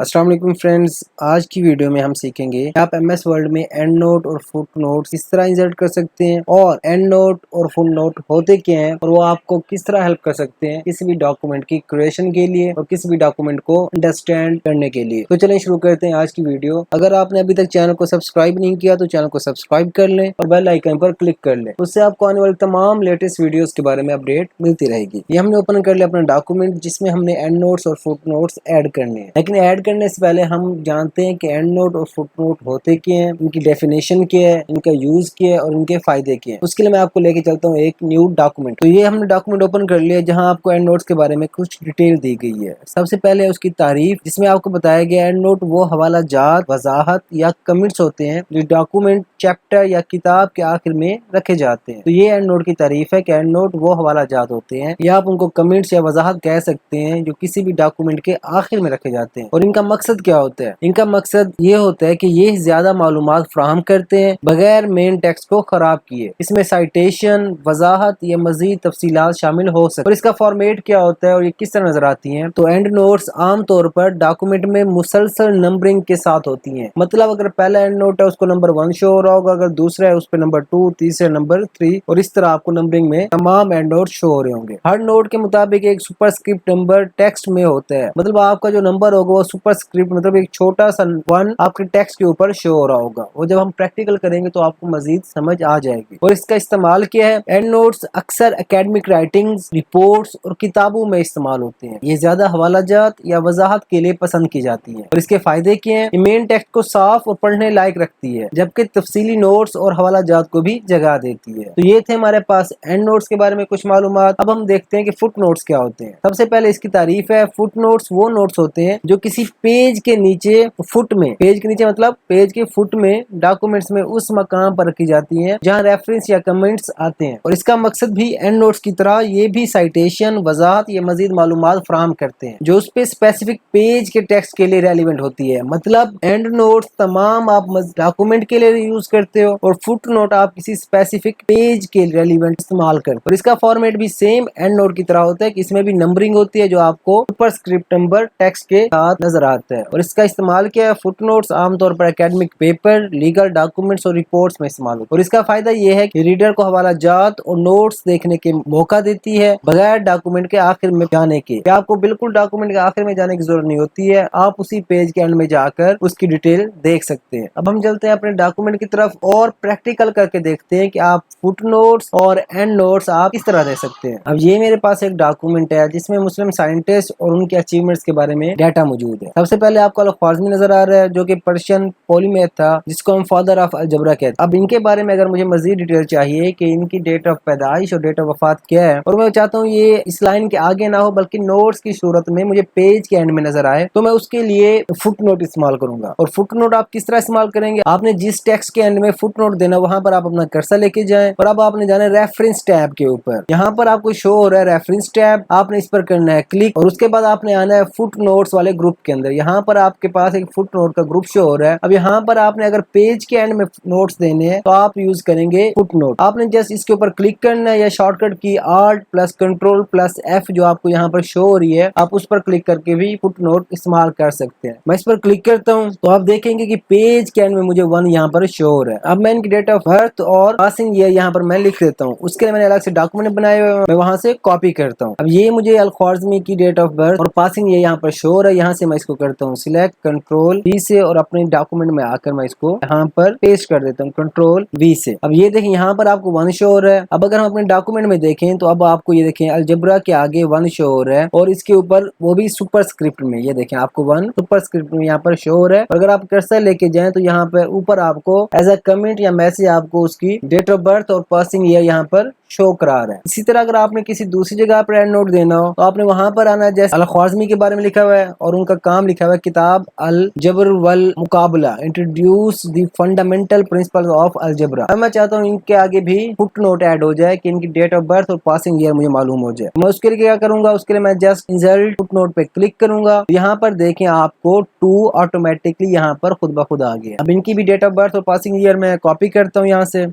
السلام علیکم فرینڈز، آج کی ویڈیو میں ہم سیکھیں گے آپ ایم ایس ورڈ میں اینڈ نوٹ اور فٹ نوٹ کس طرح انسرٹ کر سکتے ہیں اور اینڈ نوٹ اور فٹ نوٹ ہوتے کیا ہیں اور وہ آپ کو کس طرح ہیلپ کر سکتے ہیں کسی بھی ڈاکومنٹ کی کریشن کے لیے اور کسی بھی ڈاکومنٹ کو انڈرسٹینڈ کرنے کے لیے۔ تو چلیں شروع کرتے ہیں آج کی ویڈیو۔ اگر آپ نے ابھی تک چینل کو سبسکرائب نہیں کیا تو چینل کو سبسکرائب کر لیں اور بیل آئیکن پر کلک کر لیں، اس سے آپ کو آنے والی تمام لیٹسٹ ویڈیوز کے بارے میں اپڈیٹ ملتی رہے گی۔ یہ ہم نے اوپن کر لیا اپنا ڈاکومنٹ جس میں ہم نے اینڈ نوٹس اور فٹ نوٹس ایڈ کرنے ہیں، لیکن ایڈ کرنے سے پہلے ہم جانتے ہیں کہ اینڈ نوٹ اور فٹ نوٹ ہوتے کیا ہیں، ان کی ڈیفینیشن کیا ہے، ان کا یوز کیا ہے اور ان کے فائدے کیا ہیں۔ اس کے لیے میں آپ کو لے کے چلتا ہوں ایک نیو ڈاکومنٹ۔ تو یہ ہم نے ڈاکومنٹ اوپن کر لیا جہاں آپ کو اینڈ نوٹس کے بارے میں کچھ ڈیٹیل دی گئی ہے۔ سب سے پہلے اس کی تعریف جس میں آپ کو بتایا گیا اینڈ نوٹ وہ حوالہ جات، وضاحت یا کمنٹس ہوتے ہیں جو ڈاکومنٹ، چیپٹر یا کتاب کے آخر میں رکھے جاتے ہیں۔ تو یہ اینڈ نوٹ کی تعریف ہے کہ اینڈ نوٹ وہ حوالہ جات ہوتے ہیں یا آپ ان کو کمنٹس یا وضاحت کہہ سکتے ہیں جو کسی بھی ڈاکومنٹ کے آخر میں رکھے جاتے ہیں۔ اور ان کا مقصد کیا ہوتا ہے؟ ان کا مقصد یہ ہوتا ہے کہ یہ زیادہ معلومات فراہم کرتے ہیں بغیر مین ٹیکسٹ کو خراب کیے۔ اس میں سائٹیشن، وضاحت یا مزید تفصیلات شامل ہو سکتے ہیں۔ اور اس کا فارمیٹ کیا ہوتا ہے اور یہ کس طرح نظر آتی ہیں؟ تو اینڈ نوٹس عام طور پر ڈاکومنٹ میں مسلسل نمبرنگ کے ساتھ ہوتی ہیں۔ مطلب اگر پہلا اینڈ نوٹ ہے اس کو نمبر 1 شو ہو رہا ہوگا، اگر دوسرا ہے اس پہ نمبر 2، تیسرا نمبر 3 اور اس طرح آپ کو نمبرنگ میں تمام اینڈ نوٹ شو ہو رہے ہوں گے۔ ہر نوٹ کے مطابق ایک سپرسکرپٹ نمبر ٹیکسٹ میں ہوتا ہے، مطلب آپ کا جو نمبر ہوگا وہ سپرسکرپٹ مطلب ایک چھوٹا سا 1 آپ کے ٹیکسٹ کے اوپر شو ہو رہا ہوگا۔ وہ جب ہم پریکٹیکل کریں گے تو آپ کو مزید سمجھ آ جائے گی۔ اور اس کا استعمال کیا ہے؟ اینڈ نوٹس اکثر اکیڈمک رائٹنگز، رپورٹس اور کتابوں میں استعمال ہوتے ہیں۔ یہ زیادہ حوالہ جات یا وضاحت کے لیے پسند کی جاتی ہیں۔ اور اس کے فائدے کیا ہیں؟ یہ مین ٹیکسٹ کو صاف اور پڑھنے لائق رکھتی ہے جبکہ تفصیلی نوٹس اور حوالہ جات کو بھی جگہ دیتی ہے۔ تو یہ تھے ہمارے پاس اینڈ نوٹس کے بارے میں کچھ معلومات۔ اب ہم دیکھتے ہیں کہ فٹ نوٹس کیا ہوتے ہیں۔ سب سے پہلے اس کی تعریف ہے، فٹ نوٹس وہ نوٹس ہوتے ہیں جو کسی پیج کے نیچے، فٹ میں، پیج کے نیچے مطلب پیج کے فٹ میں ڈاکومنٹس میں اس مقام پر رکھی جاتی ہیں جہاں ریفرنس یا کمنٹس آتے ہیں۔ اور اس کا مقصد بھی اینڈ نوٹس کی طرح یہ بھی سائٹیشن، وضاحت یا مزید معلومات فراہم کرتے ہیں جو اس پہ اسپیسیفک پیج کے ٹیکسٹ کے لیے ریلیونٹ ہوتی ہے۔ مطلب اینڈ نوٹس تمام آپ ڈاکومنٹ کے لیے یوز کرتے ہو اور فٹ نوٹ آپ کسی اسپیسیفک پیج کے ریلیونٹ استعمال کرتے ہو۔ اور اس کا فارمیٹ بھی سیم اینڈ نوٹ کی طرح ہوتا ہے کہ اس میں بھی نمبرنگ ہوتی ہے جو آپ کو سپرسکرپٹ نمبر ٹیکسٹ کے ساتھ نظر آتا ہے۔ اور اس کا استعمال کیا ہے؟ فٹ نوٹس عام طور پر اکیڈمک پیپر، لیگل ڈاکومنٹس اور رپورٹس میں استعمال ہوتا ہے۔ اور اس کا فائدہ یہ ہے کہ ریڈر کو حوالہ جات اور نوٹس دیکھنے کے موقع دیتی ہے بغیر ڈاکومنٹ کے آخر میں جانے کے، کہ آپ کو بالکل ڈاکومنٹ کے آخر میں جانے کی ضرورت نہیں ہوتی ہے، آپ اسی پیج کے اینڈ میں جا کر اس کی ڈیٹیل دیکھ سکتے ہیں۔ اب ہم چلتے ہیں اپنے ڈاکومنٹ کی طرف اور پریکٹیکل کر کے دیکھتے ہیں کہ آپ فٹ نوٹس اور اینڈ نوٹس آپ کس طرح دے سکتے ہیں۔ اب یہ میرے پاس ایک ڈاکومنٹ ہے جس میں مسلم سائنٹسٹ اور ان کے اچیومنٹس کے بارے میں ڈیٹا موجود ہے۔ سب سے پہلے آپ کو الخوارزمی نظر آ رہا ہے جو کہ پرشین پولیمیتھ تھا جس کو ہم فادر آف الجبرا کہتے ہیں۔ اب ان کے بارے میں اگر مجھے مزید ڈیٹیل چاہیے کہ ان کی ڈیٹ آف پیدائش اور ڈیٹ آف وفات کیا ہے، اور میں چاہتا ہوں یہ اس لائن کے آگے نہ ہو بلکہ نوٹس کی صورت میں مجھے پیج کے اینڈ میں نظر آئے، تو میں اس کے لیے فٹ نوٹ استعمال کروں گا۔ اور فٹ نوٹ آپ کس طرح استعمال کریں گے؟ آپ نے جس ٹیکسٹ کے اینڈ میں فٹ نوٹ دینا وہاں پر آپ اپنا کرسر لے کے جائیں اور اب آپ نے جانا ہے ریفرنس ٹیب کے اوپر۔ یہاں پر آپ کو شو ہو رہا ہے ریفرنس ٹیب، آپ نے اس پر کرنا ہے کلک اور اس کے بعد آپ نے آنا ہے فٹ نوٹس والے گروپ کے اندر۔ یہاں پر آپ کے پاس ایک فٹ نوٹ کا گروپ شو ہو رہا ہے۔ اب یہاں پر آپ نے اگر پیج کے اینڈ میں نوٹس دینے ہیں تو آپ یوز کریں گے فٹ نوٹ۔ آپ نے جسٹ اس کے اوپر کلک کرنا ہے یا شارٹ کٹ کی Alt+Ctrl+F جو آپ کو یہاں پر شو ہو رہی ہے، آپ اس پر کلک کر کے بھی فٹ نوٹ استعمال کر سکتے ہیں۔ میں اس پر کلک کرتا ہوں تو آپ دیکھیں گے کہ پیج کے اینڈ میں مجھے 1 یہاں پر شو ہو رہا ہے۔ اب میں ان کی ڈیٹ آف برتھ اور پاسنگ ایئر یہاں پر میں لکھ دیتا ہوں، اس کے لیے میں نے الگ سے ڈاکومنٹ بنائے ہوئے ہیں، میں وہاں سے کاپی کرتا ہوں۔ اب یہ مجھے الخوارزمی کی ڈیٹ آف برتھ اور پاسنگ ایئر یہاں پر شو ہو رہا ہے، یہاں سے میں اس کو کرتا ہوں سلیکٹ Ctrl+V سے اور اپنے ڈاکومنٹ میں آ کر میں اس کو یہاں پر پیسٹ کر دیتا ہوں Ctrl+V سے۔ اب یہ دیکھیں یہاں پر آپ کو 1 شو ہو رہا ہے۔ اب اگر ہم اپنے ڈاکومنٹ میں دیکھیں تو اب آپ کو یہ دیکھیں الجبرا کے آگے 1 شو ہو رہا ہے اور اس کے اوپر وہ بھی سپر اسکرپٹ میں، یہ دیکھیں آپ کو 1 سپر اسکرپٹ میں یہاں پر شو ہو رہا ہے۔ اور اگر آپ کرسر لے کے جائیں تو یہاں پر اوپر آپ کو ایز اے کمنٹ یا میسج آپ کو اس کی ڈیٹ آف برتھ اور پاسنگ ایئر یہاں پر شو کرا رہا ہے۔ اسی طرح اگر آپ نے کسی دوسری جگہ پر اینڈ نوٹ دینا ہو تو آپ نے وہاں پر آنا ہے، جیسے الخوارزمی کے بارے میں لکھا ہوا ہے اور ان کا کام لکھا ہوا ہے کتاب الجبر والمقابلہ introduce the fundamental principle of algebra. اب میں چاہتا ہوں ان کے آگے بھی فٹ نوٹ ایڈ ہو جائے کہ ان کی ڈیٹ آف برتھ اور پاسنگ ایئر مجھے معلوم ہو جائے۔ میں اس کے لیے کیا کروں گا؟ اس کے لیے میں جسٹ انسرٹ فٹ نوٹ پہ کلک کروں گا، یہاں پر دیکھیں آپ کو 2 آٹومیٹکلی یہاں پر خود بخود آ گیا۔ اب ان کی بھی ڈیٹ آف برتھ اور پاسنگ ایئر میں کاپی کرتا ہوں یہاں سے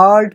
Alt